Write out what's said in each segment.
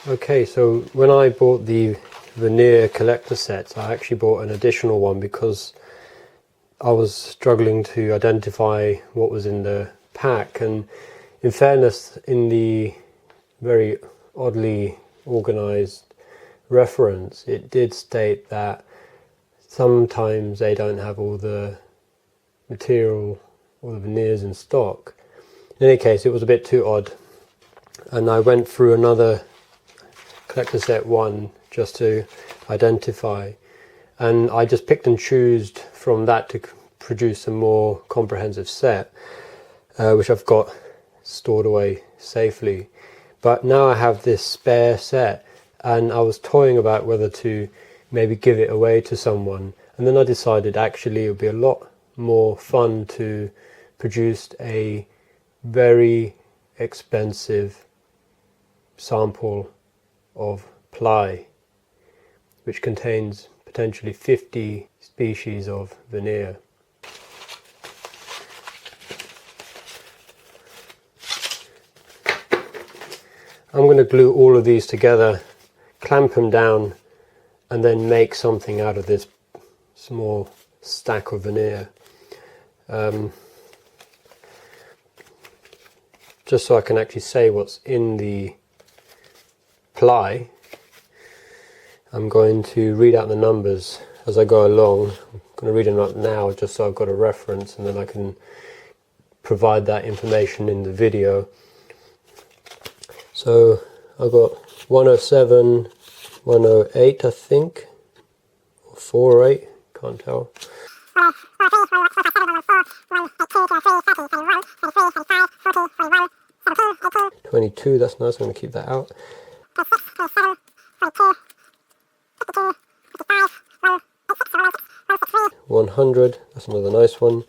Okay, so when I bought the Veneer collector sets, I actually bought an additional one because I was struggling to identify what was in the pack, and in fairness, in the very oddly organized reference, it did state that sometimes they don't have all the material or the veneers in stock. In any case, it was a bit too odd, and I went through another collector set one just to identify, and I just picked and chose from that to produce a more comprehensive set, which I've got stored away safely. But now I have this spare set, and I was toying about whether to maybe give it away to someone, and then I decided actually it would be a lot more fun to produce a very expensive sample of ply, which contains potentially 50 species of veneer. I'm going to glue all of these together, clamp them down, and then make something out of this small stack of veneer. Just so I can actually say what's in the ply, I'm going to read out the numbers as I go along. I'm going to read them out now just so I've got a reference, and then I can provide that information in the video. So I've got 107, 108 I think, or 408, can't tell. 22, that's nice, I'm going to keep that out. 100, that's another nice one.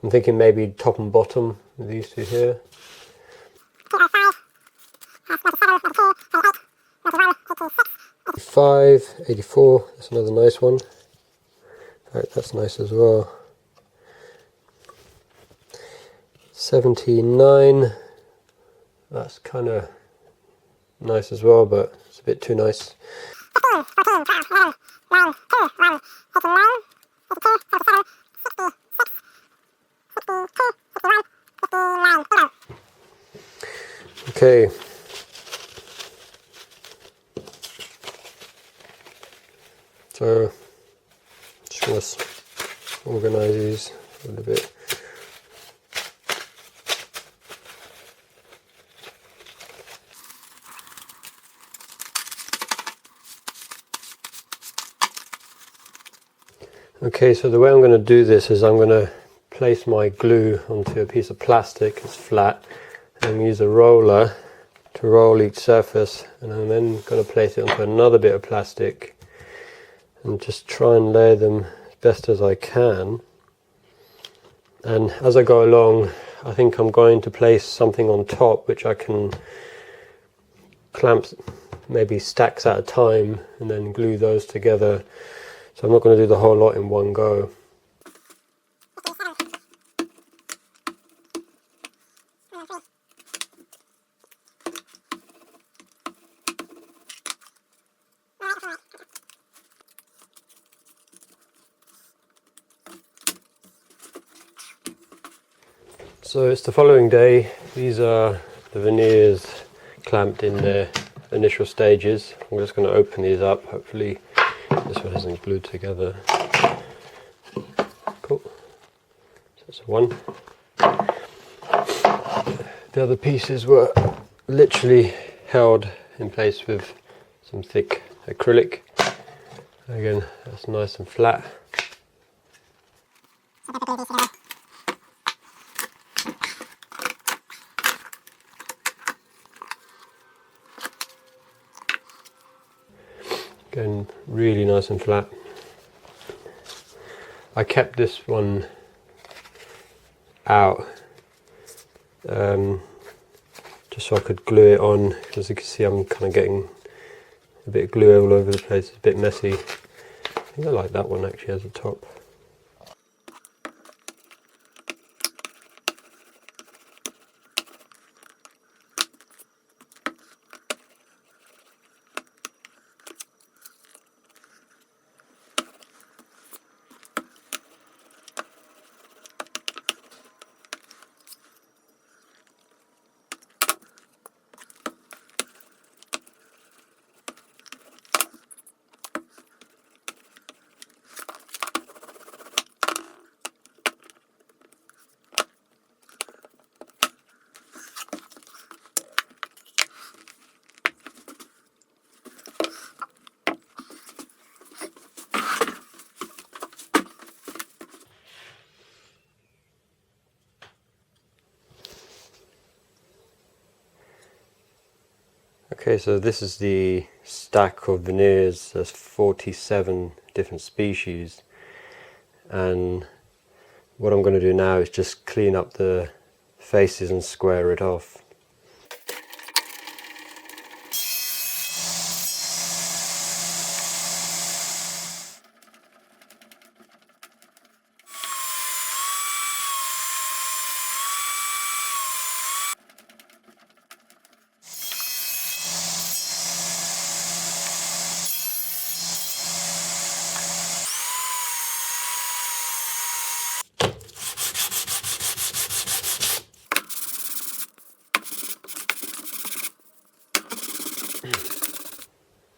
I'm thinking maybe top and bottom with these two here. 85, 84, that's another nice one. Alright, that's nice as well. 79, that's kind of nice as well, but it's a bit too nice. Okay. So, just going to organise these a little bit. Okay, so the way I'm going to do this is I'm going to place my glue onto a piece of plastic, it's flat, and use a roller to roll each surface, and I'm then going to place it onto another bit of plastic and just try and layer them as best as I can. And as I go along, I think I'm going to place something on top which I can clamp maybe stacks at a time and then glue those together. So I'm not going to do the whole lot in one go. So it's the following day. These are the veneers clamped in their initial stages. I'm just going to open these up. Hopefully this one isn't glued together. Cool. So that's one. The other pieces were literally held in place with some thick acrylic. Again, that's nice and flat. Again, really nice and flat. I kept this one out just so I could glue it on, because as you can see I'm kind of getting a bit of glue all over the place, it's a bit messy. I think I like that one actually as a top. Okay, so this is the stack of veneers. There's 47 different species, and what I'm going to do now is just clean up the faces and square it off.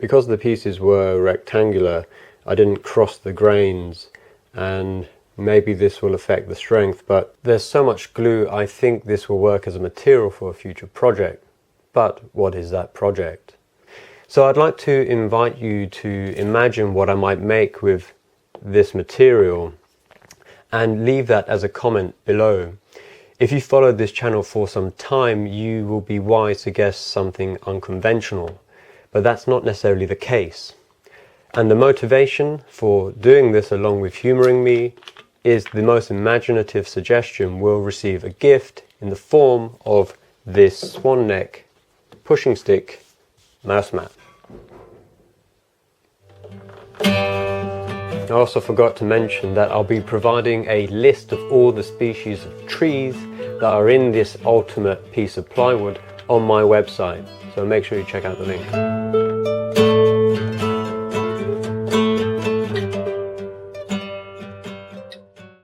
Because the pieces were rectangular, I didn't cross the grains, and maybe this will affect the strength, but there's so much glue, I think this will work as a material for a future project. But what is that project? So I'd like to invite you to imagine what I might make with this material and leave that as a comment below. If you followed this channel for some time, you will be wise to guess something unconventional, but that's not necessarily the case. And the motivation for doing this, along with humoring me, is the most imaginative suggestion will receive a gift in the form of this swan neck pushing stick mouse mat. I also forgot to mention that I'll be providing a list of all the species of trees that are in this ultimate piece of plywood on my website, so make sure you check out the link.